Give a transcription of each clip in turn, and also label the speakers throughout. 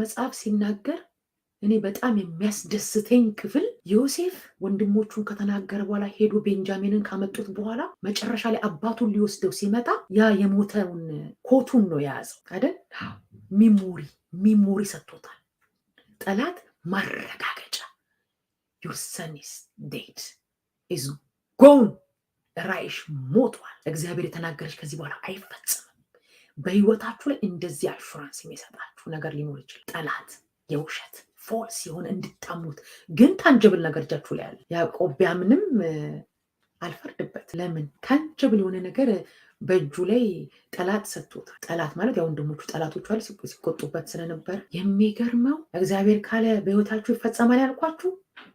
Speaker 1: መጽሐፍ ሲናገር እኔ በጣም የሚያስደስተኝ ክፍል ዮሴፍ ወንድሞቹን ከተናገረ በኋላ ሄዶ ቤንጃሚንን ካመጡት በኋላ መጨረሻ ላይ አባቱን ሊወስደው ሲመጣ ያ የሞተውን ኮቱን ነው የያዘው አይደል? ሚሞሪ ሰጥቶታል። ጠላት ማረጋገጫ your son is dead is gone ራይሽ ሞቷል። እግዚአብሔር የተናገረች ከዚህ በኋላ አይፈጸምም። በህይወታችሁ ላይ እንደዚህ አሹራንስ የሚሰጣችሁ ነገር ሊኖር ይችላል። ጠላት የውሸት ፎልስ ሲሆን እንድታምኑት ግን ታንጀብል ነገር እጃችሁ ላይ አለ። ያዕቆብ ቢያምንም አልፈርድበት። ለምን ታንጀብል የሆነ ነገር በእጁ ላይ ጠላት ሰጥቶታል። ጠላት ማለት ያው ወንድሞቹ ጠላቶቹ አለ ሲቆጡበት ስለነበር የሚገርመው እግዚአብሔር ካለ በህይወታችሁ ይፈጸማል ያልኳችሁ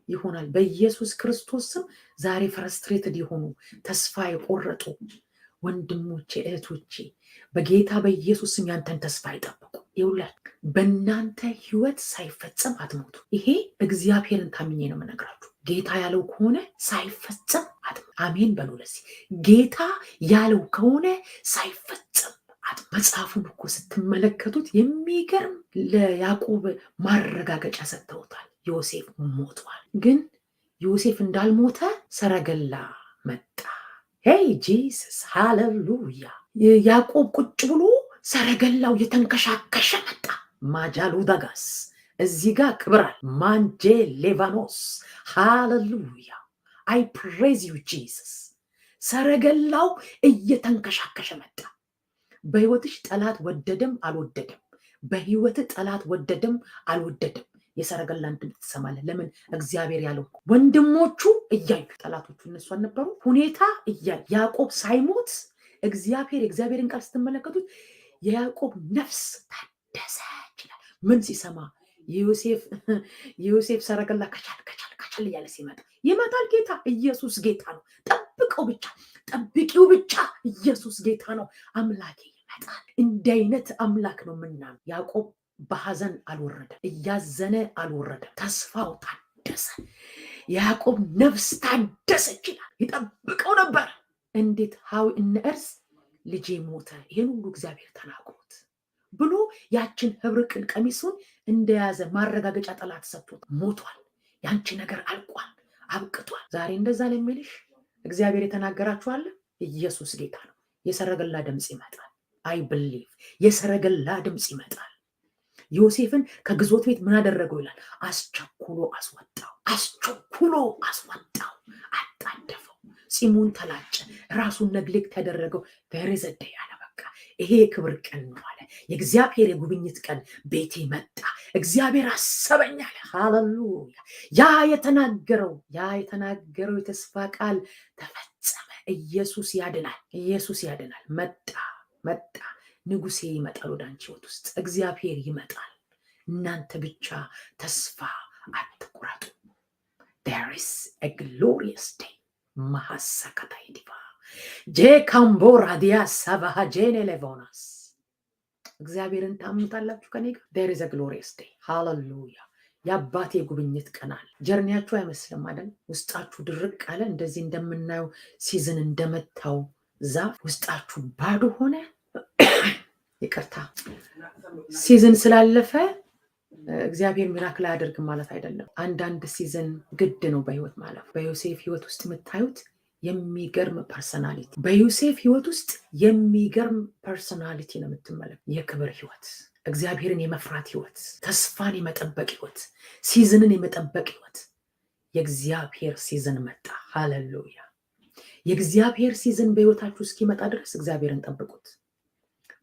Speaker 1: ይሆናል። በኢየሱስ ክርስቶስ ስም ዛሬ ፍረስትሬትድ የሆኑ ተስፋ የቆረጡ ወንድሞቼ እህቶቼ በጌታ በኢየሱስ ስም ያንተን ተስፋ ይጠብቁ። ይውላል በእናንተ ህይወት ሳይፈጸም አትሞቱ። ይሄ እግዚአብሔርን ታምኜ ነው የምነግራችሁ። ጌታ ያለው ከሆነ ሳይፈጸም አትሞቱ። አሜን በሉ። ለዚህ ጌታ ያለው ከሆነ ሳይፈጸም አትሞቱ። መጽሐፉን እኮ ስትመለከቱት የሚገርም ለያዕቆብ ማረጋገጫ ሰጥተውታል። ዮሴፍ ሞቷል። ግን ዮሴፍ እንዳልሞተ ሰረገላ መጣ። ሄይ ጂሰስ ሃሌሉያ። ያዕቆብ ቁጭ ብሎ ሰረገላው የተንከሻከሸ መጣ። ማጃሉ ዳጋስ እዚህ ጋር ክብራል ማንጄ ሌቫኖስ ሃሌሉያ። አይ ፕሬዝ ዩ ጂሰስ። ሰረገላው እየተንከሻከሸ መጣ። በህይወትሽ ጠላት ወደደም አልወደደም፣ በህይወት ጠላት ወደደም አልወደደም የሰረገላን ድምፅ ትሰማለህ። ለምን? እግዚአብሔር ያለው ወንድሞቹ እያዩ ጠላቶቹ እነሱ አልነበሩ ሁኔታ እያዩ ያዕቆብ ሳይሞት የእግዚአብሔርን ቃል ስትመለከቱት የያዕቆብ ነፍስ ታደሰ ይችላል። ምን ሲሰማ? የዮሴፍ ሰረገላ ከቻል እያለ ሲመጣ ይመጣል። ጌታ ኢየሱስ ጌታ ነው። ጠብቂው ብቻ ኢየሱስ ጌታ ነው። አምላኬ ይመጣል። እንዲህ አይነት አምላክ ነው ምናምን። ያዕቆብ በሐዘን አልወረደም፣ እያዘነ አልወረደም። ተስፋው ታደሰ። ያዕቆብ ነፍስ ታደሰ ይችላል። ይጠብቀው ነበር። እንዴት ሃው እነርስ ልጄ ሞተ፣ ይሄን ሁሉ እግዚአብሔር ተናግሮት ብሎ ያችን ህብር ቅል ቀሚሱን እንደያዘ ማረጋገጫ ጠላት ሰጥቶት ሞቷል። ያንቺ ነገር አልቋል፣ አብቅቷል። ዛሬ እንደዛ ለሚልሽ እግዚአብሔር የተናገራችሁ አለ። ኢየሱስ ጌታ ነው። የሰረገላ ድምፅ ይመጣል። አይ ብሊቭ የሰረገላ ድምፅ ይመጣል። ዮሴፍን ከግዞት ቤት ምን አደረገው ይላል? አስቸኩሎ አስወጣው፣ አጣደፈው፣ ፂሙን ተላጨ፣ ራሱን ነግሌክት ያደረገው ተረዘደ ያለ በቃ ይሄ የክብር ቀን ነው አለ። የእግዚአብሔር የጉብኝት ቀን ቤቴ መጣ፣ እግዚአብሔር አሰበኝ አለ። ሃሌሉያ። ያ የተናገረው የተስፋ ቃል ተፈጸመ። ኢየሱስ ያድናል። መጣ። ንጉሴ ይመጣል ወደ አንቺ ህይወት ውስጥ። እግዚአብሔር ይመጣል። እናንተ ብቻ ተስፋ አትቁረጡ። there is a glorious day ማሐሰከታይ ዲባ ጄካምቦራ ዲያ ሳባሃ ጄኔ ሌቮናስ። እግዚአብሔርን ታምኑታላችሁ ከኔ ጋር? there is a glorious day ሃሌሉያ። የአባቴ ጉብኝት ቀናል። ጀርኒያችሁ አይመስልም አይደል? ውስጣችሁ ድርቅ አለ። እንደዚህ እንደምናየው ሲዝን እንደመታው ዛፍ ውስጣችሁ ባዶ ሆነ። ይቅርታ ሲዝን ስላለፈ እግዚአብሔር ሚራክል አያደርግም ማለት አይደለም። አንዳንድ ሲዝን ግድ ነው በህይወት ማለት። በዮሴፍ ህይወት ውስጥ የምታዩት የሚገርም ፐርሰናሊቲ፣ በዮሴፍ ህይወት ውስጥ የሚገርም ፐርሰናሊቲ ነው የምትመለከቱት። የክብር ህይወት፣ እግዚአብሔርን የመፍራት ህይወት፣ ተስፋን የመጠበቅ ህይወት፣ ሲዝንን የመጠበቅ ህይወት። የእግዚአብሔር ሲዝን መጣ። ሃሌሉያ። የእግዚአብሔር ሲዝን በህይወታችሁ እስኪመጣ ድረስ እግዚአብሔርን ጠብቁት።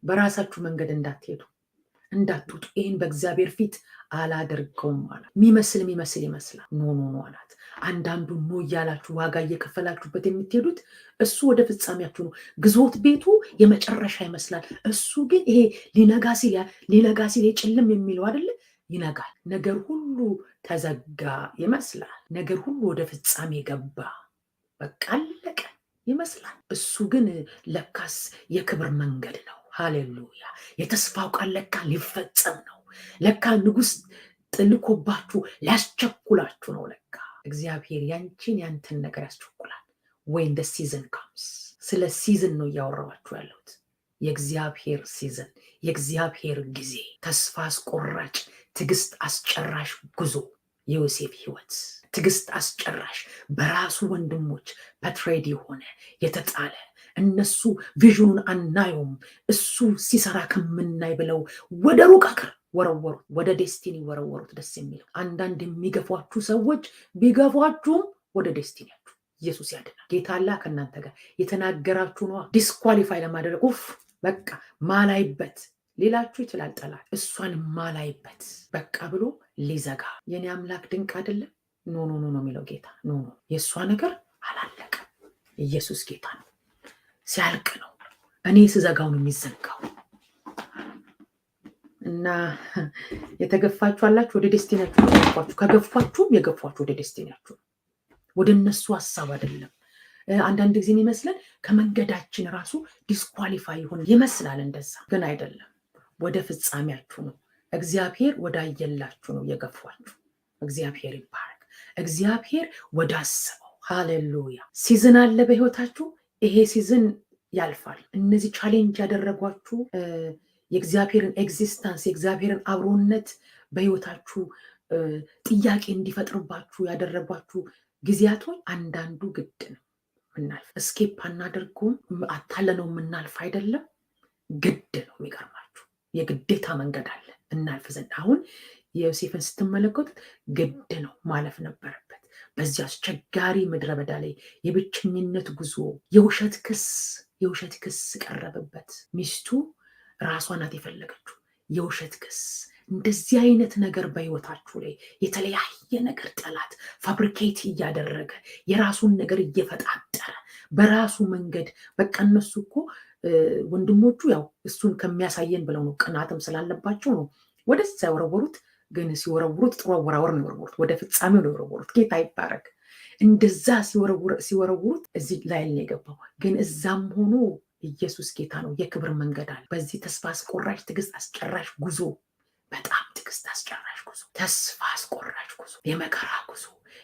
Speaker 1: በራሳችሁ መንገድ እንዳትወጡ። ይህን በእግዚአብሔር ፊት አላደርገውም አላት። የሚመስል ይመስላል። ኖ አላት። አንዳንዱ ኖ እያላችሁ ዋጋ እየከፈላችሁበት የምትሄዱት እሱ ወደ ፍጻሜያችሁ ነው። ግዞት ቤቱ የመጨረሻ ይመስላል። እሱ ግን ይሄ ሊነጋ ሲል ጭልም የሚለው አይደለ? ይነጋል። ነገር ሁሉ ተዘጋ ይመስላል። ነገር ሁሉ ወደ ፍጻሜ ገባ፣ በቃ አለቀ ይመስላል። እሱ ግን ለካስ የክብር መንገድ ነው። ሃሌሉያ። የተስፋው ቃል ለካ ሊፈጸም ነው። ለካ ንጉስ ጥልኮባችሁ ሊያስቸኩላችሁ ነው። ለካ እግዚአብሔር ያንተን ነገር ያስቸኩላል። when the season comes። ስለ ሲዝን ነው እያወራኋችሁ ያለሁት። የእግዚአብሔር ሲዝን፣ የእግዚአብሔር ጊዜ፣ ተስፋ አስቆራጭ ትዕግስት አስጨራሽ ጉዞ የዮሴፍ ህይወት ትዕግስት አስጨራሽ በራሱ ወንድሞች በትሬድ የሆነ የተጣለ እነሱ ቪዥኑን አናየውም እሱ ሲሰራ ከምናይ ብለው ወደ ሩቅ አገር ወረወሩት፣ ወደ ዴስቲኒ ወረወሩት። ደስ የሚለው አንዳንድ የሚገፏችሁ ሰዎች ቢገፏችሁም ወደ ዴስቲኒያችሁ ኢየሱስ ያድናል። ጌታ አላህ ከእናንተ ጋር የተናገራችሁ ነዋ። ዲስኳሊፋይ ለማድረግ በቃ ማላይበት ሌላችሁ ይችላል ጠላት። እሷን ማላይበት በቃ ብሎ ሊዘጋ። የኔ አምላክ ድንቅ አይደለም? ኖ ኖ ኖ ነው የሚለው ጌታ። ኖ ኖ የእሷ ነገር አላለቀም። ኢየሱስ ጌታ ነው። ሲያልቅ ነው እኔ ስዘጋው ነው የሚዘጋው። እና የተገፋችሁ አላችሁ ወደ ዴስቲኒያችሁ ገፏችሁ። ከገፏችሁም የገፏችሁ ወደ ዴስቲኒያችሁ ወደ እነሱ ሀሳብ አይደለም። አንዳንድ ጊዜ ይመስለን ከመንገዳችን ራሱ ዲስኳሊፋይ ይሆን ይመስላል። እንደዛ ግን አይደለም። ወደ ፍጻሜያችሁ ነው። እግዚአብሔር ወዳየላችሁ ነው የገፏችሁ። እግዚአብሔር ይባረክ። እግዚአብሔር ወዳሰበው። ሃሌሉያ። ሲዝን አለ በህይወታችሁ። ይሄ ሲዝን ያልፋል። እነዚህ ቻሌንጅ ያደረጓችሁ የእግዚአብሔርን ኤግዚስተንስ የእግዚአብሔርን አብሮነት በህይወታችሁ ጥያቄ እንዲፈጥርባችሁ ያደረጓችሁ ጊዜያቶች አንዳንዱ ግድ ነው ምናልፍ። እስኬፕ አናደርገውም። አታለነው የምናልፍ አይደለም። ግድ ነው። የሚገርማችሁ የግዴታ መንገድ አለ እናልፍ ዘንድ። አሁን የዮሴፍን ስትመለከቱት ግድ ነው ማለፍ ነበረበት። በዚህ አስቸጋሪ ምድረ በዳ ላይ የብቸኝነት ጉዞ የውሸት ክስ ቀረበበት። ሚስቱ ራሷ ናት የፈለገችው። የውሸት ክስ እንደዚህ አይነት ነገር በህይወታችሁ ላይ የተለያየ ነገር ጠላት ፋብሪኬት እያደረገ የራሱን ነገር እየፈጣጠረ በራሱ መንገድ በቃ እነሱ እኮ ወንድሞቹ ያው እሱን ከሚያሳየን ብለው ነው፣ ቅናትም ስላለባቸው ነው ወደዛ የወረወሩት። ግን ሲወረውሩት ጥሩ አወራወር ነው የወረወሩት፣ ወደ ፍጻሜው ነው የወረወሩት። ጌታ ይባረክ። እንደዛ ሲወረውሩት እዚህ ላይ ነው የገባው። ግን እዛም ሆኖ ኢየሱስ ጌታ ነው። የክብር መንገድ አለ። በዚህ ተስፋ አስቆራጭ ትዕግስት አስጨራሽ ጉዞ፣ በጣም ትዕግስት አስጨራሽ ጉዞ፣ ተስፋ አስቆራጭ ጉዞ፣ የመከራ ጉዞ፣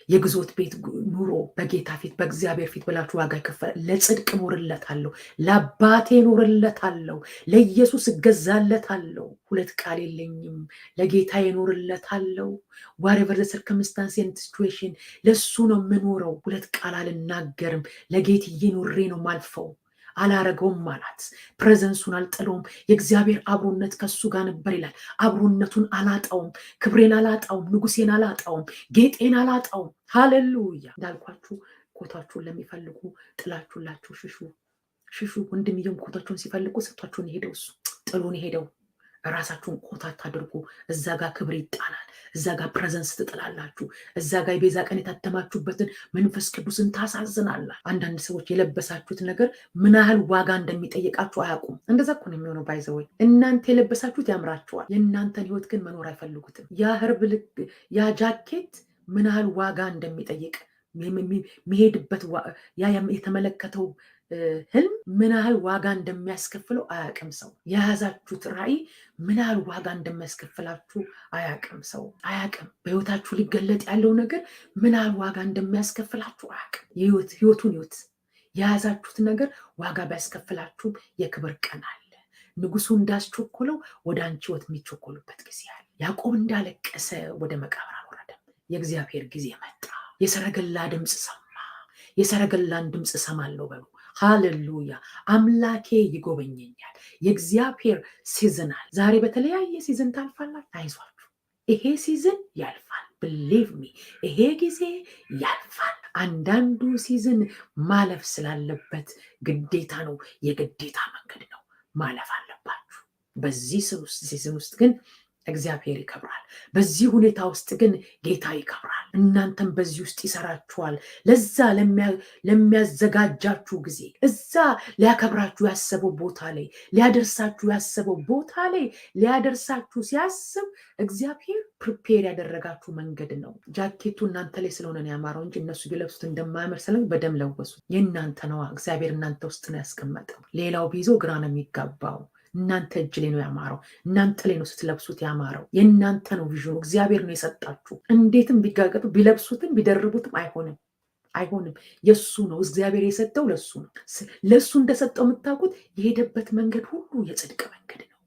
Speaker 1: የግዞት ቤት ኑሮ በጌታ ፊት በእግዚአብሔር ፊት ብላችሁ ዋጋ ከፈለ። ለጽድቅ ኖርለታለሁ፣ ለአባቴ ኖርለታለሁ፣ ለኢየሱስ እገዛለታለሁ። ሁለት ቃል የለኝም። ለጌታ ኖርለታለሁ። ዋሬቨር ዘ ሰርከምስታንስ ኤንድ ሲቹዌሽን ለሱ ነው የምኖረው። ሁለት ቃል አልናገርም። ለጌትዬ ኖሬ ነው ማልፈው። አላረገውም አላት። ፕሬዘንሱን አልጥለውም። የእግዚአብሔር አብሮነት ከሱ ጋር ነበር ይላል። አብሮነቱን አላጣውም። ክብሬን አላጣውም። ንጉሴን አላጣውም። ጌጤን አላጣውም። ሃሌሉያ። እንዳልኳችሁ ኮታችሁን ለሚፈልጉ ጥላችሁላችሁ ሽሹ። ወንድምየም ኮታችሁን ሲፈልጉ ሰጥቷችሁን የሄደው እሱ ጥሉን የሄደው። ራሳችሁን ኮታት አድርጉ። እዛ ጋር ክብር ይጣላል። እዛ ጋር ፕሬዘንስ ትጥላላችሁ። እዛ ጋር የቤዛ ቀን የታተማችሁበትን መንፈስ ቅዱስን ታሳዝናላችሁ። አንዳንድ ሰዎች የለበሳችሁት ነገር ምን ያህል ዋጋ እንደሚጠይቃችሁ አያውቁም። እንደዛ እኮ ነው የሚሆነው። ባይዘወይ እናንተ የለበሳችሁት ያምራችኋል። የእናንተን ህይወት ግን መኖር አይፈልጉትም። ያ ህርብ ያ ጃኬት ምን ያህል ዋጋ እንደሚጠይቅ የሚሄድበት ያ የተመለከተው ህልም ምን ያህል ዋጋ እንደሚያስከፍለው አያውቅም ሰው። የያዛችሁት ራዕይ ምን ያህል ዋጋ እንደሚያስከፍላችሁ አያውቅም ሰው። አያውቅም። በህይወታችሁ ሊገለጥ ያለው ነገር ምን ያህል ዋጋ እንደሚያስከፍላችሁ አያውቅም። ህይወቱን የያዛችሁት ነገር ዋጋ ቢያስከፍላችሁ የክብር ቀን አለ። ንጉሱ እንዳስቸኮለው ወደ አንቺ ህይወት የሚቸኮሉበት ጊዜ አለ። ያዕቆብ እንዳለቀሰ ወደ መቃብር አልወረደም። የእግዚአብሔር ጊዜ መጣ። የሰረገላ ድምፅ ሰማ። የሰረገላን ድምፅ ሰማለሁ በሉ። ሃሌሉያ። አምላኬ ይጎበኘኛል። የእግዚአብሔር ሲዝናል። ዛሬ በተለያየ ሲዝን ታልፋላችሁ። አይዟችሁ፣ ይሄ ሲዝን ያልፋል። ብሊቭ ሚ፣ ይሄ ጊዜ ያልፋል። አንዳንዱ ሲዝን ማለፍ ስላለበት ግዴታ ነው። የግዴታ መንገድ ነው። ማለፍ አለባችሁ። በዚህ ሲዝን ውስጥ ግን እግዚአብሔር ይከብራል። በዚህ ሁኔታ ውስጥ ግን ጌታ ይከብራል። እናንተም በዚህ ውስጥ ይሰራችኋል። ለዛ ለሚያዘጋጃችሁ ጊዜ እዛ ሊያከብራችሁ ያሰበው ቦታ ላይ ሊያደርሳችሁ ያሰበው ቦታ ላይ ሊያደርሳችሁ ሲያስብ እግዚአብሔር ፕሪፔር ያደረጋችሁ መንገድ ነው። ጃኬቱ እናንተ ላይ ስለሆነ ነው ያማረው እንጂ እነሱ ቢለብሱት እንደማያምር ስለ በደም ለወሱት። የእናንተ ነዋ። እግዚአብሔር እናንተ ውስጥ ነው ያስቀመጠው። ሌላው ቢይዞ ግራ ነው የሚጋባው። እናንተ እጅ ላይ ነው ያማረው። እናንተ ላይ ነው ስትለብሱት ያማረው። የእናንተ ነው ቪዥኑ። እግዚአብሔር ነው የሰጣችሁ። እንዴትም ቢጋገጡ ቢለብሱትም ቢደርቡትም አይሆንም። የሱ ነው። እግዚአብሔር የሰጠው ለሱ ነው። ለሱ እንደሰጠው የምታውቁት የሄደበት መንገድ ሁሉ የጽድቅ መንገድ ነው።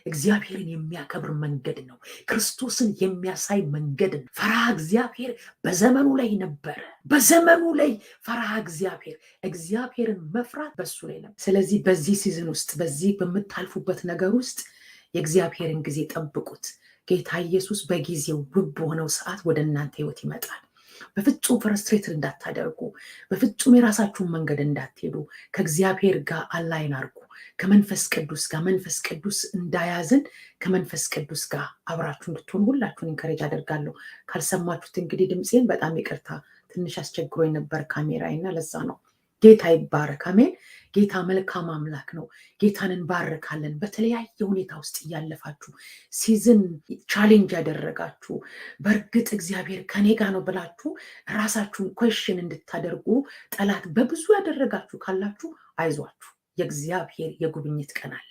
Speaker 1: እግዚአብሔርን የሚያከብር መንገድ ነው። ክርስቶስን የሚያሳይ መንገድ ነው። ፈርሃ እግዚአብሔር በዘመኑ ላይ ነበረ። በዘመኑ ላይ ፈርሃ እግዚአብሔርን መፍራት በሱ ላይ ነበር። ስለዚህ በዚህ ሲዝን ውስጥ በዚህ በምታልፉበት ነገር ውስጥ የእግዚአብሔርን ጊዜ ጠብቁት። ጌታ ኢየሱስ በጊዜው ውብ በሆነው ሰዓት ወደ እናንተ ህይወት ይመጣል። በፍጹም ፍረስትሬት እንዳታደርጉ፣ በፍጹም የራሳችሁን መንገድ እንዳትሄዱ፣ ከእግዚአብሔር ጋር አላይን አርጉ። ከመንፈስ ቅዱስ ጋር መንፈስ ቅዱስ እንዳያዝን ከመንፈስ ቅዱስ ጋር አብራችሁ እንድትሆኑ ሁላችሁን ኢንከሬጅ አደርጋለሁ። ካልሰማችሁት እንግዲህ ድምፄን በጣም ይቅርታ፣ ትንሽ አስቸግሮኝ ነበር ካሜራዬና ለዛ ነው። ጌታ ይባረክ። አሜን። ጌታ መልካም አምላክ ነው። ጌታን እንባረካለን። በተለያየ ሁኔታ ውስጥ እያለፋችሁ ሲዝን ቻሌንጅ ያደረጋችሁ በእርግጥ እግዚአብሔር ከኔ ጋር ነው ብላችሁ ራሳችሁን ኮሽን እንድታደርጉ ጠላት በብዙ ያደረጋችሁ ካላችሁ አይዟችሁ። የእግዚአብሔር የጉብኝት ቀን አለ።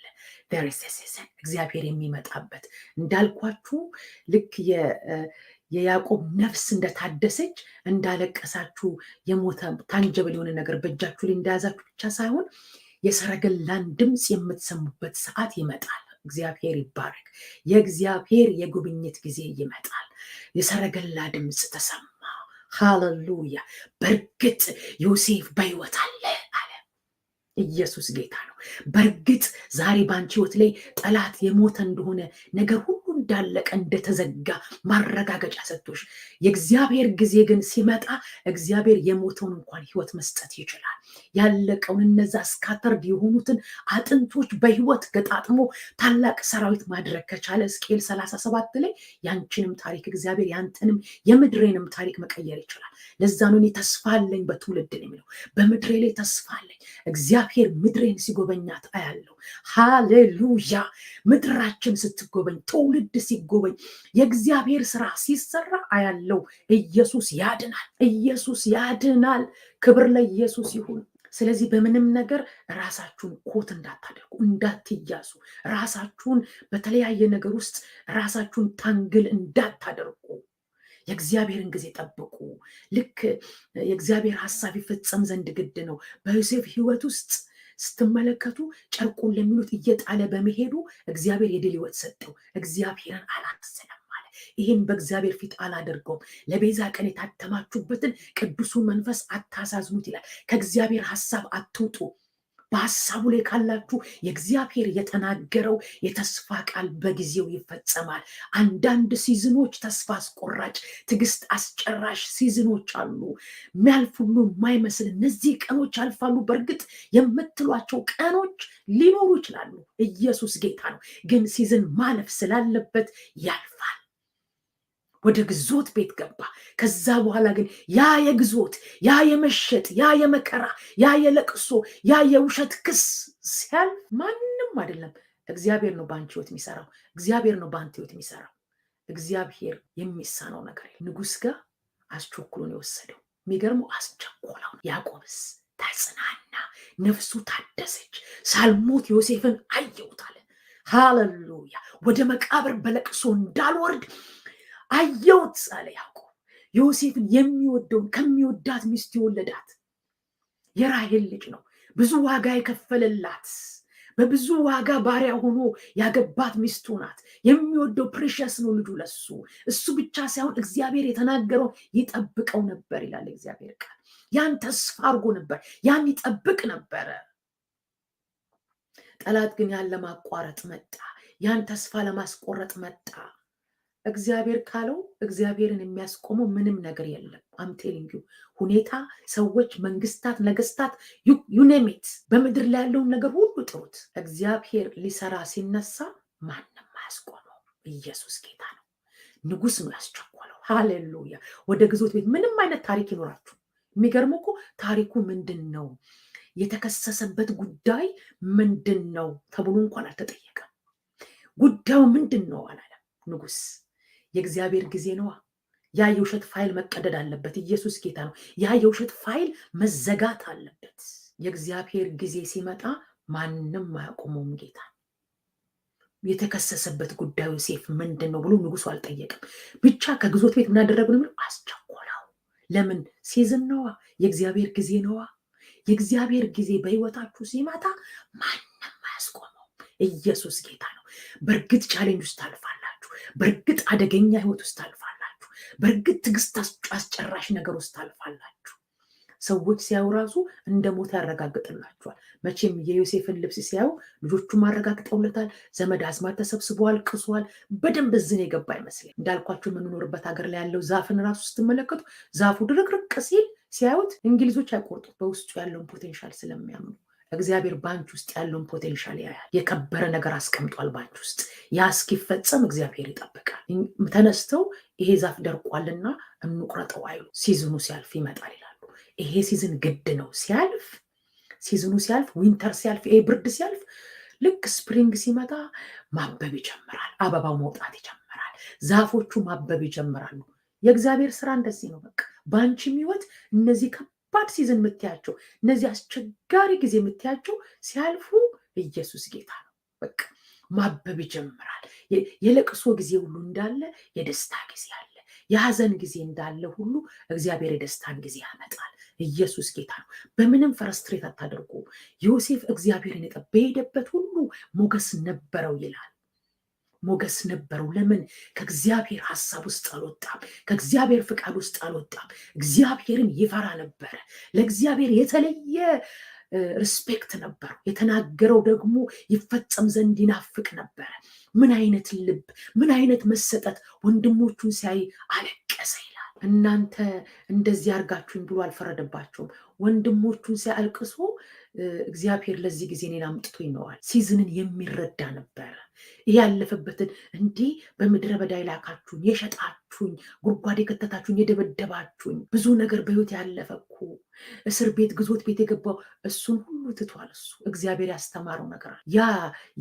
Speaker 1: ደረሰሰሰን እግዚአብሔር የሚመጣበት እንዳልኳችሁ ልክ የያዕቆብ ነፍስ እንደታደሰች እንዳለቀሳችሁ የሞተ ታንጀብል የሆነ ነገር በእጃችሁ ላይ እንደያዛችሁ ብቻ ሳይሆን የሰረገላን ድምፅ የምትሰሙበት ሰዓት ይመጣል። እግዚአብሔር ይባረክ። የእግዚአብሔር የጉብኝት ጊዜ ይመጣል። የሰረገላ ድምፅ ተሰማ። ሃሌሉያ። በእርግጥ ዮሴፍ በሕይወት አለ አለ። ኢየሱስ ጌታ ነው። በእርግጥ ዛሬ በአንቺ ሕይወት ላይ ጠላት የሞተ እንደሆነ ነገር ሁሉ እንዳለቀ እንደተዘጋ ማረጋገጫ ሰጥቶሽ፣ የእግዚአብሔር ጊዜ ግን ሲመጣ እግዚአብሔር የሞተውን እንኳን ሕይወት መስጠት ይችላል። ያለቀውን እነዛ ስካተርድ የሆኑትን አጥንቶች በሕይወት ገጣጥሞ ታላቅ ሰራዊት ማድረግ ከቻለ ሕዝቅኤል 37 ላይ ያንቺንም ታሪክ እግዚአብሔር ያንተንም የምድሬንም ታሪክ መቀየር ይችላል። ለዛ ነው እኔ ተስፋ አለኝ በትውልድ ነው የሚለው። በምድሬ ላይ ተስፋ አለኝ። እግዚአብሔር ምድሬን ሲጎበኛት አያለው። ሃሌሉያ። ምድራችን ስትጎበኝ፣ ትውልድ ሲጎበኝ፣ የእግዚአብሔር ስራ ሲሰራ አያለው። ኢየሱስ ያድናል። ኢየሱስ ያድናል። ክብር ለኢየሱስ ይሁን። ስለዚህ በምንም ነገር ራሳችሁን ኮት እንዳታደርጉ፣ እንዳትያዙ፣ ራሳችሁን በተለያየ ነገር ውስጥ ራሳችሁን ታንግል እንዳታደርጉ። የእግዚአብሔርን ጊዜ ጠብቁ። ልክ የእግዚአብሔር ሐሳብ ይፈጸም ዘንድ ግድ ነው። በዮሴፍ ሕይወት ውስጥ ስትመለከቱ ጨርቁን ለሚሉት እየጣለ በመሄዱ እግዚአብሔር የድል ሕይወት ሰጠው። እግዚአብሔርን አላሰለም አለ። ይህን በእግዚአብሔር ፊት አላደርገውም። ለቤዛ ቀን የታተማችሁበትን ቅዱሱን መንፈስ አታሳዝኑት ይላል። ከእግዚአብሔር ሐሳብ አትውጡ። በሐሳቡ ላይ ካላችሁ የእግዚአብሔር የተናገረው የተስፋ ቃል በጊዜው ይፈጸማል። አንዳንድ ሲዝኖች ተስፋ አስቆራጭ፣ ትዕግስት አስጨራሽ ሲዝኖች አሉ። የሚያልፍ ሁሉ የማይመስል እነዚህ ቀኖች ያልፋሉ። በእርግጥ የምትሏቸው ቀኖች ሊኖሩ ይችላሉ። ኢየሱስ ጌታ ነው። ግን ሲዝን ማለፍ ስላለበት ያልፋል። ወደ ግዞት ቤት ገባ። ከዛ በኋላ ግን ያ የግዞት ያ የመሸጥ ያ የመከራ ያ የለቅሶ ያ የውሸት ክስ ሲያልፍ ማንም አይደለም፣ እግዚአብሔር ነው በአንቺ ሕይወት የሚሰራው። እግዚአብሔር ነው በአንተ ሕይወት የሚሰራው። እግዚአብሔር የሚሳነው ነገር ንጉሥ ጋር አስቸኩሎን የወሰደው የሚገርመው አስቸኮላው። ያዕቆብስ ተጽናና፣ ነፍሱ ታደሰች። ሳልሞት ዮሴፍን አየሁት አለ። ሃሌሉያ። ወደ መቃብር በለቅሶ እንዳልወርድ አየሁት አለ ያዕቆብ። ዮሴፍን የሚወደውን ከሚወዳት ሚስት የወለዳት የራሔል ልጅ ነው። ብዙ ዋጋ የከፈለላት፣ በብዙ ዋጋ ባሪያ ሆኖ ያገባት ሚስቱ ናት። የሚወደው ፕሪሸስ ነው ልጁ ለሱ። እሱ ብቻ ሳይሆን እግዚአብሔር የተናገረውን ይጠብቀው ነበር ይላል እግዚአብሔር ቃል። ያን ተስፋ አድርጎ ነበር፣ ያን ይጠብቅ ነበረ። ጠላት ግን ያን ለማቋረጥ መጣ፣ ያን ተስፋ ለማስቆረጥ መጣ። እግዚአብሔር ካለው እግዚአብሔርን የሚያስቆመው ምንም ነገር የለም። አምቴሊንግ ሁኔታ፣ ሰዎች፣ መንግስታት፣ ነገስታት ዩኔሚት በምድር ላይ ያለውን ነገር ሁሉ ጥሩት። እግዚአብሔር ሊሰራ ሲነሳ ማንም አያስቆመው። ኢየሱስ ጌታ ነው። ንጉስ ነው ያስቸኮለው። ሃሌሉያ። ወደ ግዞት ቤት ምንም አይነት ታሪክ ይኖራችሁ፣ የሚገርመው እኮ ታሪኩ ምንድን ነው፣ የተከሰሰበት ጉዳይ ምንድን ነው ተብሎ እንኳን አልተጠየቀም። ጉዳዩ ምንድን ነው አላለም ንጉስ። የእግዚአብሔር ጊዜ ነዋ። ያ የውሸት ፋይል መቀደድ አለበት። ኢየሱስ ጌታ ነው። ያ የውሸት ፋይል መዘጋት አለበት። የእግዚአብሔር ጊዜ ሲመጣ ማንም አያቆመውም። ጌታ የተከሰሰበት ጉዳዩ ዮሴፍ ምንድን ነው ብሎ ንጉሱ አልጠየቅም። ብቻ ከግዞት ቤት ምናደረጉ ነው አስቸኮላው። ለምን? ሲዝን ነዋ። የእግዚአብሔር ጊዜ ነዋ። የእግዚአብሔር ጊዜ በህይወታችሁ ሲመጣ ማንም አያስቆመው። ኢየሱስ ጌታ ነው። በእርግጥ ቻሌንጅ ውስጥ ታልፋላችሁ። በእርግጥ አደገኛ ህይወት ውስጥ ታልፋላችሁ። በእርግጥ ትዕግስት አስጨራሽ ነገር ውስጥ ታልፋላችሁ። ሰዎች ሲያዩ ራሱ እንደ ሞተ ያረጋግጥላቸዋል። መቼም የዮሴፍን ልብስ ሲያዩ ልጆቹም አረጋግጠውለታል። ዘመድ አዝማድ ተሰብስበዋል፣ ቅሷል። በደንብ እዝን የገባ አይመስልም። እንዳልኳቸው የምንኖርበት ሀገር ላይ ያለው ዛፍን ራሱ ስትመለከቱ ዛፉ ድርቅርቅ ሲል ሲያዩት እንግሊዞች አይቆርጡት፣ በውስጡ ያለውን ፖቴንሻል ስለሚያምኑ። እግዚአብሔር ባንች ውስጥ ያለውን ፖቴንሻል ያያል። የከበረ ነገር አስቀምጧል ባንች ውስጥ። ያ እስኪፈጸም እግዚአብሔር ይጠብቃል። ተነስተው ይሄ ዛፍ ደርቋልና እንቁረጠው አይሉ። ሲዝኑ ሲያልፍ ይመጣል ይላሉ። ይሄ ሲዝን ግድ ነው። ሲያልፍ ሲዝኑ ሲያልፍ፣ ዊንተር ሲያልፍ፣ ይሄ ብርድ ሲያልፍ፣ ልክ ስፕሪንግ ሲመጣ ማበብ ይጀምራል። አበባው መውጣት ይጀምራል። ዛፎቹ ማበብ ይጀምራሉ። የእግዚአብሔር ስራ እንደዚህ ነው። በቃ በአንቺም ህይወት እነዚህ ከባድ ሲዝን የምትያቸው፣ እነዚህ አስቸጋሪ ጊዜ የምትያቸው ሲያልፉ ኢየሱስ ጌታ ነው። በቃ ማበብ ይጀምራል። የለቅሶ ጊዜ ሁሉ እንዳለ የደስታ ጊዜ አለ። የሀዘን ጊዜ እንዳለ ሁሉ እግዚአብሔር የደስታን ጊዜ ያመጣል። ኢየሱስ ጌታ ነው። በምንም ፈረስትሬት አታደርጉ። ዮሴፍ እግዚአብሔርን በሄደበት ሁሉ ሞገስ ነበረው ይላል። ሞገስ ነበረው። ለምን? ከእግዚአብሔር ሀሳብ ውስጥ አልወጣም። ከእግዚአብሔር ፍቃድ ውስጥ አልወጣም። እግዚአብሔርን ይፈራ ነበረ። ለእግዚአብሔር የተለየ ሪስፔክት ነበረው። የተናገረው ደግሞ ይፈጸም ዘንድ ይናፍቅ ነበረ። ምን አይነት ልብ፣ ምን አይነት መሰጠት! ወንድሞቹን ሲያይ አለቀሰ ይላል። እናንተ እንደዚህ አድርጋችሁኝ ብሎ አልፈረደባቸውም። ወንድሞቹን ሲያልቅሶ እግዚአብሔር ለዚህ ጊዜ እኔን አምጥቶኝ ነዋል። ሲዝንን የሚረዳ ነበረ። ይህ ያለፈበትን እንዲህ በምድረ በዳ የላካችሁኝ፣ የሸጣችሁኝ፣ ጉድጓድ የከተታችሁኝ፣ የደበደባችሁኝ፣ ብዙ ነገር በህይወት ያለፈኩ እስር ቤት ግዞት ቤት የገባው እሱን ሁሉ ትቷል። እሱ እግዚአብሔር ያስተማረው ነገር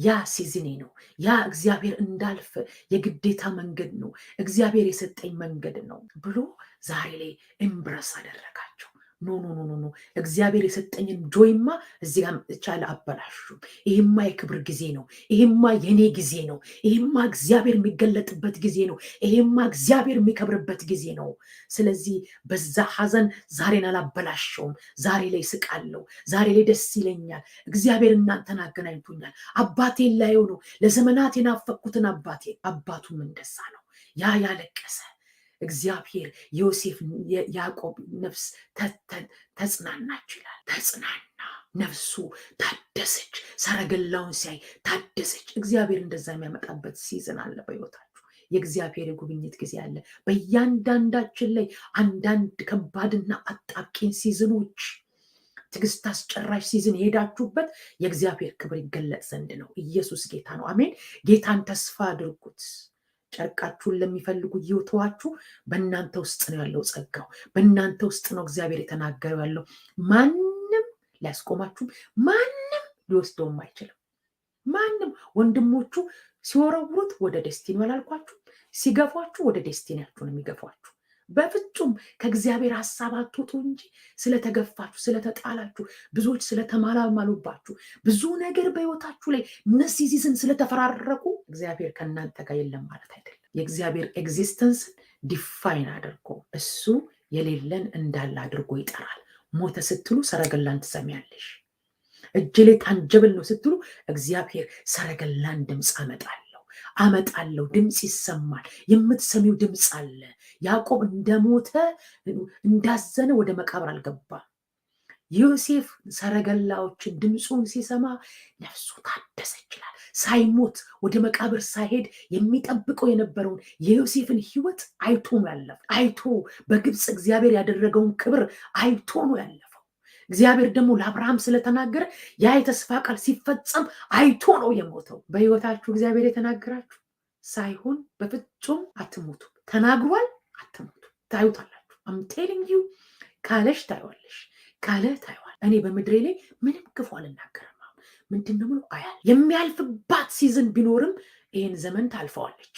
Speaker 1: ያ ሲዝኔ ነው። ያ እግዚአብሔር እንዳልፍ የግዴታ መንገድ ነው፣ እግዚአብሔር የሰጠኝ መንገድ ነው ብሎ ዛሬ ላይ እምብረስ አደረጋቸው። ኖ ኖ ኖ ኖ እግዚአብሔር የሰጠኝን ጆይማ እዚህ ጋር ቻለ አበላሹም። ይሄማ የክብር ጊዜ ነው። ይሄማ የኔ ጊዜ ነው። ይሄማ እግዚአብሔር የሚገለጥበት ጊዜ ነው። ይሄማ እግዚአብሔር የሚከብርበት ጊዜ ነው። ስለዚህ በዛ ሐዘን ዛሬን አላበላሸውም። ዛሬ ላይ ስቃለሁ። ዛሬ ላይ ደስ ይለኛል። እግዚአብሔር እናንተን አገናኝቶኛል። አባቴን ላየው ነው። ለዘመናት የናፈቅኩትን አባቱም እንደዛ ነው። ያ ያለቀሰ እግዚአብሔር ዮሴፍ ያዕቆብ ነፍስ ተጽናናች ይላል። ተጽናና፣ ነፍሱ ታደሰች። ሰረገላውን ሲያይ ታደሰች። እግዚአብሔር እንደዛ የሚያመጣበት ሲዝን አለ በሕይወታችሁ። የእግዚአብሔር የጉብኝት ጊዜ አለ በእያንዳንዳችን ላይ። አንዳንድ ከባድና አጣብቂኝ ሲዝኖች፣ ትዕግስት አስጨራሽ ሲዝን የሄዳችሁበት የእግዚአብሔር ክብር ይገለጽ ዘንድ ነው። ኢየሱስ ጌታ ነው። አሜን። ጌታን ተስፋ አድርጉት። ጨርቃችሁን ለሚፈልጉ እየተዋችሁ በእናንተ ውስጥ ነው ያለው ጸጋው። በእናንተ ውስጥ ነው እግዚአብሔር የተናገረው ያለው። ማንም ሊያስቆማችሁም ማንም ሊወስደውም አይችልም። ማንም ወንድሞቹ ሲወረውሩት ወደ ደስቲኒ አላልኳችሁ? ሲገፏችሁ ወደ ደስቲኒያችሁ ነው የሚገፏችሁ። በፍጹም ከእግዚአብሔር ሀሳብ አትወጡ እንጂ ስለተገፋችሁ፣ ስለተጣላችሁ፣ ብዙዎች ስለተማላማሉባችሁ፣ ብዙ ነገር በሕይወታችሁ ላይ እነዚህ ሲዝን ስለተፈራረቁ እግዚአብሔር ከእናንተ ጋር የለም ማለት አይደለም። የእግዚአብሔር ኤግዚስተንስን ዲፋይን አድርጎ እሱ የሌለን እንዳለ አድርጎ ይጠራል። ሞተ ስትሉ ሰረገላን ትሰሚያለሽ። እጅ ላይ ታንጀብል ነው ስትሉ እግዚአብሔር ሰረገላን ድምፅ አመጣለሁ፣ ድምፅ ይሰማል። የምትሰሚው ድምፅ አለ። ያዕቆብ እንደሞተ እንዳዘነ ወደ መቃብር አልገባም። ዮሴፍ ሰረገላዎችን ድምፁን ሲሰማ ነፍሱ ታደሰች ይላል። ሳይሞት ወደ መቃብር ሳይሄድ የሚጠብቀው የነበረውን የዮሴፍን ሕይወት አይቶ ነው ያለፈው። አይቶ በግብፅ እግዚአብሔር ያደረገውን ክብር አይቶ ነው ያለፈው። እግዚአብሔር ደግሞ ለአብርሃም ስለተናገረ ያ የተስፋ ቃል ሲፈጸም አይቶ ነው የሞተው። በሕይወታችሁ እግዚአብሔር የተናገራችሁ ሳይሆን በፍጹም አትሞቱ። ተናግሯል፣ አትሞቱ። ታዩታላችሁ። አም ቴሊንግ ዩ ካለሽ ታዩዋለሽ፣ ካለ ታዩዋል። እኔ በምድሬ ላይ ምንም ክፉ አልናገርም። ምንድን ነው አያል የሚያልፍባት ሲዝን ቢኖርም ይህን ዘመን ታልፈዋለች።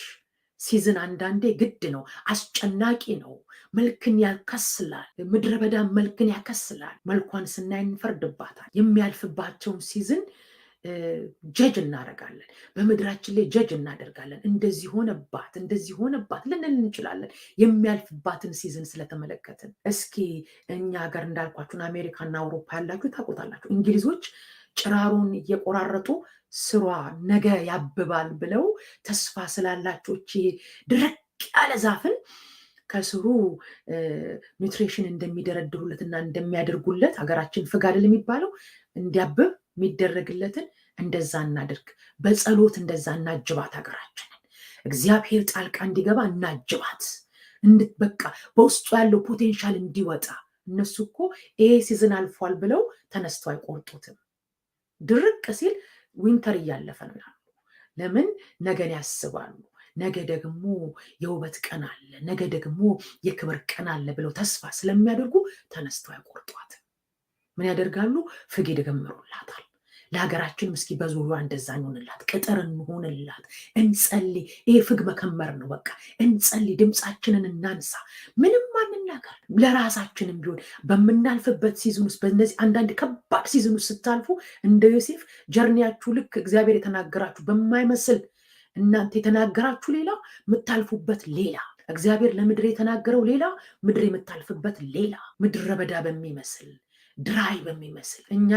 Speaker 1: ሲዝን አንዳንዴ ግድ ነው፣ አስጨናቂ ነው። መልክን ያከስላል። ምድረ በዳ መልክን ያከስላል። መልኳን ስናይ እንፈርድባታል። የሚያልፍባቸውን ሲዝን ጀጅ እናደርጋለን። በምድራችን ላይ ጀጅ እናደርጋለን። እንደዚህ ሆነባት ልንል እንችላለን። የሚያልፍባትን ሲዝን ስለተመለከትን። እስኪ እኛ ሀገር እንዳልኳችሁን አሜሪካና አውሮፓ ያላችሁ ታውቁታላችሁ። እንግሊዞች ጭራሩን እየቆራረጡ ስሯ ነገ ያብባል ብለው ተስፋ ስላላቸው ድርቅ ያለ ዛፍን ከስሩ ኒውትሪሽን እንደሚደረድሩለትና እንደሚያደርጉለት ሀገራችን ፍግ አይደል የሚባለው እንዲያብብ የሚደረግለትን እንደዛ እናድርግ። በጸሎት እንደዛ እናጅባት ሀገራችንን። እግዚአብሔር ጣልቃ እንዲገባ እናጅባት። በቃ በውስጡ ያለው ፖቴንሻል እንዲወጣ። እነሱ እኮ ይሄ ሲዝን አልፏል ብለው ተነስተው አይቆርጡትም። ድርቅ ሲል ዊንተር እያለፈ ነው ይላሉ። ለምን? ነገን ያስባሉ። ነገ ደግሞ የውበት ቀን አለ፣ ነገ ደግሞ የክብር ቀን አለ ብለው ተስፋ ስለሚያደርጉ ተነስተው አይቆርጧትም። ምን ያደርጋሉ? ፍግ ይደገምሩላታል። ለሀገራችን እስኪ በዙሪያ እንደዛ እንሆንላት፣ ቅጥር እንሆንላት፣ እንጸልይ። ይሄ ፍግ መከመር ነው። በቃ እንጸልይ፣ ድምፃችንን እናንሳ፣ ምንም አንናገር። ለራሳችንም ቢሆን በምናልፍበት ሲዝን ውስጥ በእነዚህ አንዳንድ ከባድ ሲዝን ውስጥ ስታልፉ እንደ ዮሴፍ ጀርኒያችሁ ልክ እግዚአብሔር የተናገራችሁ በማይመስል እናንተ የተናገራችሁ ሌላ፣ የምታልፉበት ሌላ። እግዚአብሔር ለምድር የተናገረው ሌላ፣ ምድር የምታልፍበት ሌላ። ምድረ በዳ በሚመስል ድራይ በሚመስል እኛ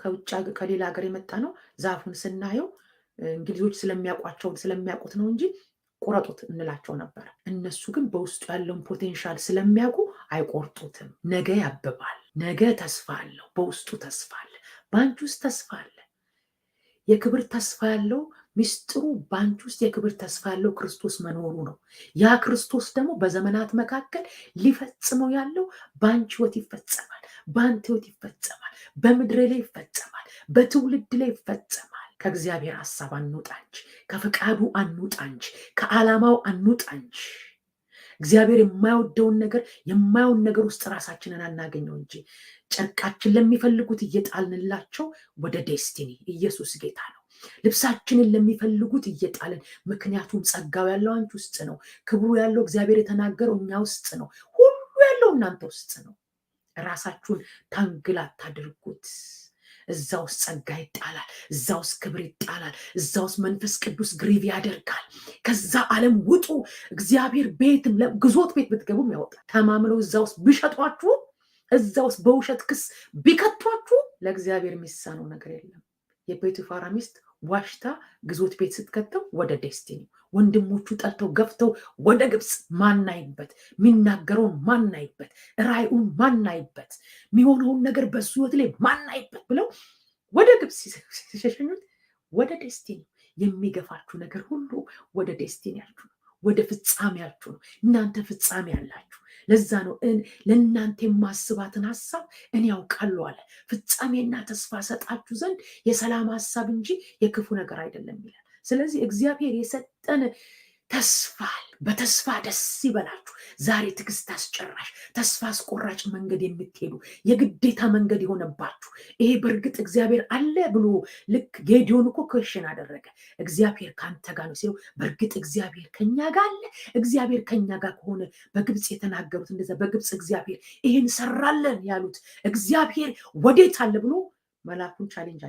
Speaker 1: ከውጭ ከሌላ ሀገር የመጣ ነው። ዛፉን ስናየው እንግሊዞች ስለሚያውቁት ነው እንጂ ቁረጡት እንላቸው ነበር። እነሱ ግን በውስጡ ያለውን ፖቴንሻል ስለሚያውቁ አይቆርጡትም። ነገ ያብባል። ነገ ተስፋ አለው። በውስጡ ተስፋ አለ። በአንቺ ውስጥ ተስፋ አለ። የክብር ተስፋ ያለው ሚስጥሩ በአንቺ ውስጥ የክብር ተስፋ ያለው ክርስቶስ መኖሩ ነው። ያ ክርስቶስ ደግሞ በዘመናት መካከል ሊፈጽመው ያለው በአንቺ ህይወት ይፈጸማል፣ በአንተ ህይወት ይፈጸማል፣ በምድር ላይ ይፈጸማል፣ በትውልድ ላይ ይፈጸማል። ከእግዚአብሔር ሀሳብ አንውጣ እንጂ፣ ከፈቃዱ አንውጣ እንጂ፣ ከዓላማው አንውጣ እንጂ። እግዚአብሔር የማይወደውን ነገር የማየውን ነገር ውስጥ ራሳችንን አናገኘው እንጂ ጨርቃችን ለሚፈልጉት እየጣልንላቸው ወደ ዴስቲኒ። ኢየሱስ ጌታ ነው። ልብሳችንን ለሚፈልጉት እየጣልን፣ ምክንያቱም ጸጋው ያለው አንቺ ውስጥ ነው። ክብሩ ያለው እግዚአብሔር የተናገረው እኛ ውስጥ ነው። ሁሉ ያለው እናንተ ውስጥ ነው። ራሳችሁን ታንግል አታድርጉት። እዛ ውስጥ ጸጋ ይጣላል፣ እዛ ውስጥ ክብር ይጣላል፣ እዛ ውስጥ መንፈስ ቅዱስ ግሪቭ ያደርጋል። ከዛ ዓለም ውጡ። እግዚአብሔር ቤትም ግዞት ቤት ብትገቡም ያወጣል። ተማምነው እዛ ውስጥ ቢሸጧችሁ፣ እዛ ውስጥ በውሸት ክስ ቢከቷችሁ ለእግዚአብሔር የሚሳነው ነገር የለም። የፖቲፋራ ሚስት ዋሽታ ግዞት ቤት ስትከተው ወደ ዴስቲኒ፣ ወንድሞቹ ጠልተው ገፍተው ወደ ግብፅ ማናይበት፣ የሚናገረውን ማናይበት፣ ራእዩን ማናይበት፣ የሚሆነውን ነገር በሱ ህይወት ላይ ማናይበት ብለው ወደ ግብፅ ሲሸሸኙት ወደ ዴስቲኒ። የሚገፋችሁ ነገር ሁሉ ወደ ዴስቲኒያችሁ ነው፣ ወደ ፍጻሜያችሁ ነው። እናንተ ፍጻሜ ያላችሁ። ለዛ ነው ለእናንተ የማስባትን ሀሳብ እኔ ያውቃለሁ አለ። ፍጻሜና ተስፋ ሰጣችሁ ዘንድ የሰላም ሀሳብ እንጂ የክፉ ነገር አይደለም ይላል። ስለዚህ እግዚአብሔር የሰጠን ተስፋ፣ በተስፋ ደስ ይበላችሁ። ዛሬ ትዕግስት አስጨራሽ ተስፋ አስቆራጭ መንገድ የምትሄዱ የግዴታ መንገድ የሆነባችሁ ይሄ በእርግጥ እግዚአብሔር አለ ብሎ ልክ ጌዲዮን እኮ ክሽን አደረገ። እግዚአብሔር ከአንተ ጋር ነው ሲለው፣ በእርግጥ እግዚአብሔር ከኛ ጋር አለ። እግዚአብሔር ከኛ ጋር ከሆነ በግብፅ የተናገሩት እንደዛ በግብፅ እግዚአብሔር ይህን ሰራለን ያሉት እግዚአብሔር ወዴት አለ ብሎ መልአኩን ቻሌንጅ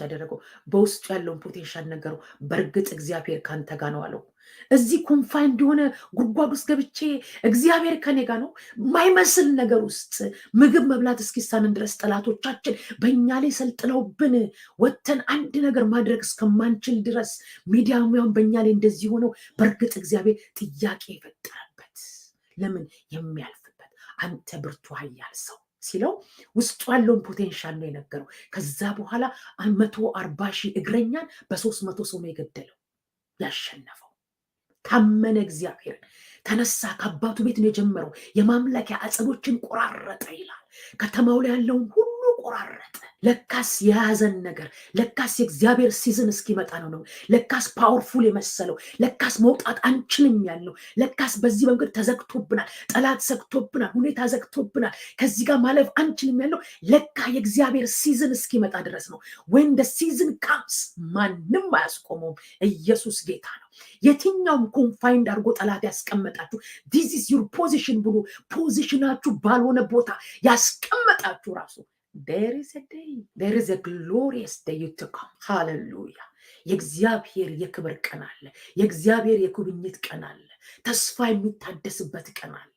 Speaker 1: አደረገው። በውስጡ ያለውን ፖቴንሻል ነገረው። በእርግጥ እግዚአብሔር ከአንተ ጋር ነው አለው። እዚህ ኮንፋይንድ የሆነ ጉድጓድ ውስጥ ገብቼ እግዚአብሔር ከኔ ጋር ነው የማይመስል ነገር ውስጥ ምግብ መብላት እስኪሳንን ድረስ ጠላቶቻችን በእኛ ላይ ሰልጥነውብን ወጥተን አንድ ነገር ማድረግ እስከማንችል ድረስ ሚዲያሙያን በእኛ ላይ እንደዚህ ሆነው በእርግጥ እግዚአብሔር ጥያቄ የፈጠረበት ለምን የሚያልፍበት አንተ ብርቱ ኃያል ሰው ሲለው ውስጡ ያለውን ፖቴንሻል ነው የነገረው። ከዛ በኋላ 140,000 እግረኛን በ300 ሰው ነው የገደለው ያሸነፈው። ታመነ እግዚአብሔርን። ተነሳ፣ ከአባቱ ቤት ነው የጀመረው። የማምለኪያ አጸዶችን ቆራረጠ ይላል። ከተማው ላይ ያለውን ሁሉ ቆራረጠ። ለካስ የያዘን ነገር ለካስ የእግዚአብሔር ሲዝን እስኪመጣ ነው። ለካስ ፓወርፉል የመሰለው ለካስ መውጣት አንችልም ያለው ለካስ በዚህ መንገድ ተዘግቶብናል፣ ጠላት ዘግቶብናል፣ ሁኔታ ዘግቶብናል፣ ከዚህ ጋር ማለፍ አንችልም ያለው ለካ የእግዚአብሔር ሲዝን እስኪመጣ ድረስ ነው። when the season comes ማንም አያስቆመውም። ኢየሱስ ጌታ ነው። የትኛውም ኮንፋይንድ አድርጎ ጠላት ያስቀመጣችሁ this is your position ብሎ ፖዚሽናችሁ ባልሆነ ቦታ ያስቀመጣችሁ ራሱ there is a glorious day to come. hallelujah. የእግዚአብሔር የክብር ቀን አለ። የእግዚአብሔር የጉብኝት ቀን አለ። ተስፋ የሚታደስበት ቀን አለ።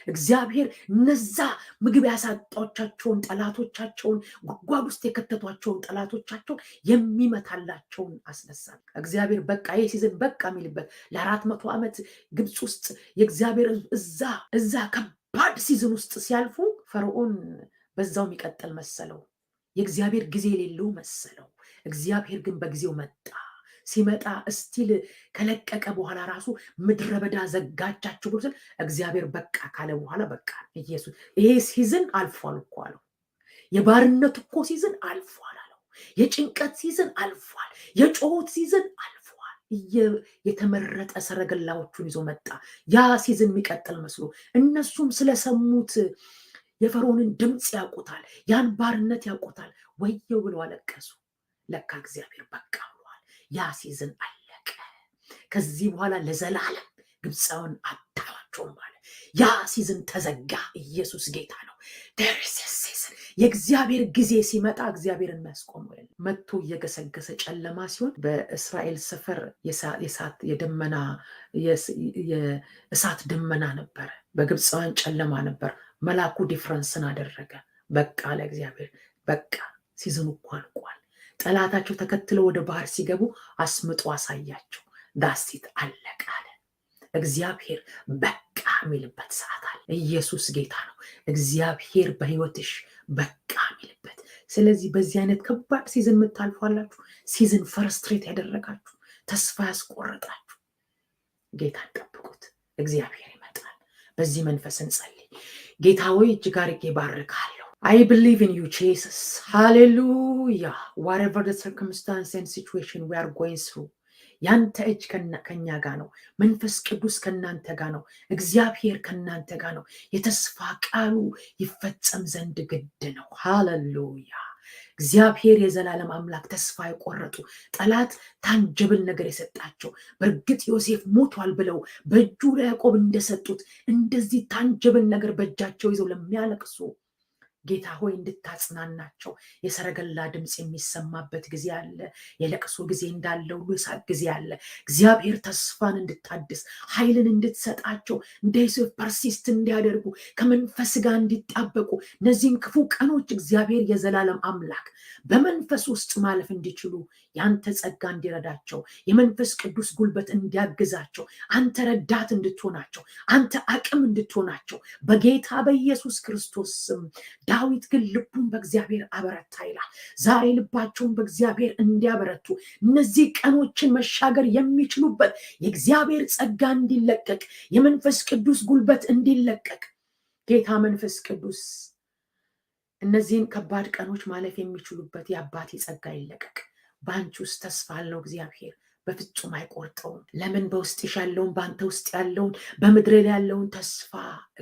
Speaker 1: እግዚአብሔር እነዛ ምግብ ያሳጣቻቸውን ጠላቶቻቸውን ጉድጓድ ውስጥ የከተቷቸውን ጠላቶቻቸውን የሚመታላቸውን አስነሳል። እግዚአብሔር በቃ ይህ ሲዝን በቃ የሚልበት ለ400 ዓመት ግብፅ ውስጥ የእግዚአብሔር እዛ ከባድ ሲዝን ውስጥ ሲያልፉ ፈርዖን በዛው የሚቀጥል መሰለው። የእግዚአብሔር ጊዜ የሌለው መሰለው። እግዚአብሔር ግን በጊዜው መጣ። ሲመጣ እስቲል ከለቀቀ በኋላ ራሱ ምድረ በዳ ዘጋቻቸው ብሎ እግዚአብሔር በቃ ካለ በኋላ በቃ ኢየሱስ ይሄ ሲዝን አልፏል እኮ አለው። የባርነት እኮ ሲዝን አልፏል አለው። የጭንቀት ሲዝን አልፏል። የጮት ሲዝን አልፏል። የተመረጠ ሰረገላዎቹን ይዞ መጣ። ያ ሲዝን የሚቀጥል መስሎ እነሱም ስለሰሙት የፈርዖንን ድምፅ ያውቁታል፣ ያን ባርነት ያውቁታል። ወየው ብለው አለቀሱ። ለካ እግዚአብሔር በቃ ብሏል። ያ ሲዝን አለቀ። ከዚህ በኋላ ለዘላለም ግብፃውን አታዩአቸውም ማለት ያ ሲዝን ተዘጋ። ኢየሱስ ጌታ ነው። የእግዚአብሔር ጊዜ ሲመጣ እግዚአብሔርን የሚያስቆመው የለም። መጥቶ እየገሰገሰ ጨለማ ሲሆን በእስራኤል ሰፈር የእሳት ደመና ነበረ፣ በግብፃውያን ጨለማ ነበር። መላኩ ዲፍረንስን አደረገ። በቃ ለእግዚአብሔር በቃ ሲዝኑ እኮ አልቋል። ጠላታቸው ተከትለው ወደ ባህር ሲገቡ አስምጦ አሳያቸው። ዳስቲት አለቀ አለ። እግዚአብሔር በቃ የሚልበት ሰዓት አለ። ኢየሱስ ጌታ ነው። እግዚአብሔር በህይወትሽ በቃ የሚልበት። ስለዚህ በዚህ አይነት ከባድ ሲዝን የምታልፏላችሁ፣ ሲዝን ፈርስትሬት ያደረጋችሁ፣ ተስፋ ያስቆረጣችሁ ጌታን ጠብቁት። እግዚአብሔር ይመጣል። በዚህ መንፈስ እንጸልይ። ጌታ ሆይ እጅግ አድርጌ ባርካለሁ። I believe in you, Jesus. Hallelujah. Whatever the circumstance and situation we are going through, ያንተ እጅ ከኛ ጋር ነው። መንፈስ ቅዱስ ከናንተ ጋር ነው። እግዚአብሔር ከናንተ ጋር ነው። የተስፋ ቃሉ ይፈጸም ዘንድ ግድ ነው። ሃሌሉያ። እግዚአብሔር የዘላለም አምላክ ተስፋ የቆረጡ ጠላት ታንጀብል ነገር የሰጣቸው በእርግጥ ዮሴፍ ሞቷል ብለው በእጁ ለያዕቆብ እንደሰጡት እንደዚህ ታንጀብል ነገር በእጃቸው ይዘው ለሚያለቅሱ ጌታ ሆይ እንድታጽናናቸው። የሰረገላ ድምፅ የሚሰማበት ጊዜ አለ። የለቅሶ ጊዜ እንዳለ ሁሉ የሳቅ ጊዜ አለ። እግዚአብሔር ተስፋን እንድታድስ ኃይልን እንድትሰጣቸው እንደ ዮሴፍ ፐርሲስት እንዲያደርጉ ከመንፈስ ጋር እንዲጣበቁ እነዚህም ክፉ ቀኖች እግዚአብሔር የዘላለም አምላክ በመንፈስ ውስጥ ማለፍ እንዲችሉ ያንተ ጸጋ እንዲረዳቸው የመንፈስ ቅዱስ ጉልበት እንዲያግዛቸው አንተ ረዳት እንድትሆናቸው አንተ አቅም እንድትሆናቸው በጌታ በኢየሱስ ክርስቶስ ስም። ዳዊት ግን ልቡን በእግዚአብሔር አበረታ ይላል። ዛሬ ልባቸውን በእግዚአብሔር እንዲያበረቱ እነዚህ ቀኖችን መሻገር የሚችሉበት የእግዚአብሔር ጸጋ እንዲለቀቅ የመንፈስ ቅዱስ ጉልበት እንዲለቀቅ ጌታ መንፈስ ቅዱስ እነዚህን ከባድ ቀኖች ማለፍ የሚችሉበት የአባቴ ጸጋ ይለቀቅ። በአንቺ ውስጥ ተስፋ አለው እግዚአብሔር በፍጹም አይቆርጠውም። ለምን በውስጥሽ ያለውን በአንተ ውስጥ ያለውን በምድር ላይ ያለውን ተስፋ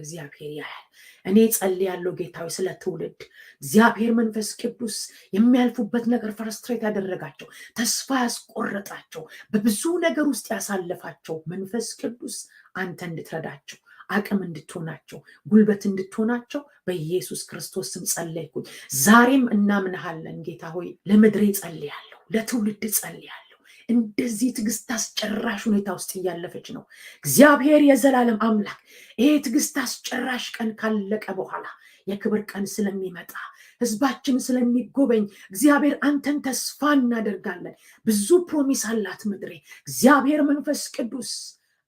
Speaker 1: እግዚአብሔር ያያል። እኔ ጸልያለሁ ጌታዊ ስለ ትውልድ እግዚአብሔር መንፈስ ቅዱስ የሚያልፉበት ነገር ፍረስትሬት ያደረጋቸው ተስፋ ያስቆረጣቸው በብዙ ነገር ውስጥ ያሳለፋቸው መንፈስ ቅዱስ አንተ እንድትረዳቸው አቅም እንድትሆናቸው ጉልበት እንድትሆናቸው በኢየሱስ ክርስቶስ ስም ጸለይኩኝ። ዛሬም እናምንሃለን ጌታ ሆይ ለምድሬ ጸልያለሁ፣ ለትውልድ ጸልያለሁ። እንደዚህ ትዕግስት አስጨራሽ ሁኔታ ውስጥ እያለፈች ነው እግዚአብሔር የዘላለም አምላክ። ይሄ ትዕግስት አስጨራሽ ቀን ካለቀ በኋላ የክብር ቀን ስለሚመጣ ህዝባችን ስለሚጎበኝ እግዚአብሔር አንተን ተስፋ እናደርጋለን። ብዙ ፕሮሚስ አላት ምድሬ። እግዚአብሔር መንፈስ ቅዱስ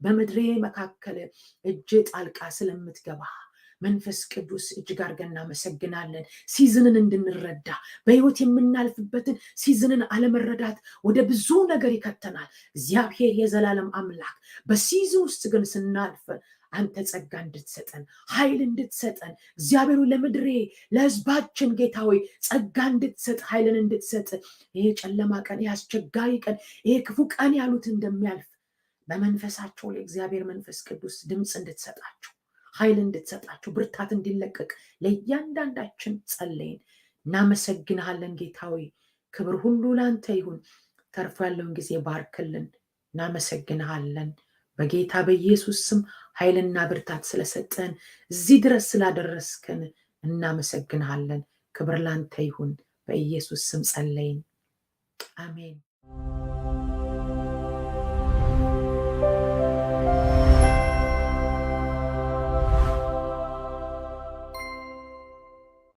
Speaker 1: በምድሬ መካከል እጅ ጣልቃ ስለምትገባ መንፈስ ቅዱስ እጅግ አድርገን እናመሰግናለን። ሲዝንን እንድንረዳ በህይወት የምናልፍበትን ሲዝንን አለመረዳት ወደ ብዙ ነገር ይከተናል። እግዚአብሔር የዘላለም አምላክ በሲዝን ውስጥ ግን ስናልፍ አንተ ጸጋ እንድትሰጠን ኃይል እንድትሰጠን እግዚአብሔሩ ለምድሬ ለህዝባችን ጌታ ሆይ ጸጋ እንድትሰጥ ኃይልን እንድትሰጥ ይሄ ጨለማ ቀን ይሄ አስቸጋሪ ቀን ይሄ ክፉ ቀን ያሉት እንደሚያልፍ በመንፈሳቸው ላይ እግዚአብሔር መንፈስ ቅዱስ ድምፅ እንድትሰጣቸው ኃይል እንድትሰጣቸው ብርታት እንዲለቀቅ ለእያንዳንዳችን ጸለይን። እናመሰግንሃለን ጌታ ሆይ ክብር ሁሉ ላንተ ይሁን። ተርፎ ያለውን ጊዜ ባርክልን። እናመሰግንሃለን በጌታ በኢየሱስ ስም ኃይልና ብርታት ስለሰጠን እዚህ ድረስ ስላደረስከን እናመሰግንሃለን። ክብር ላንተ ይሁን። በኢየሱስ ስም ጸለይን፣ አሜን።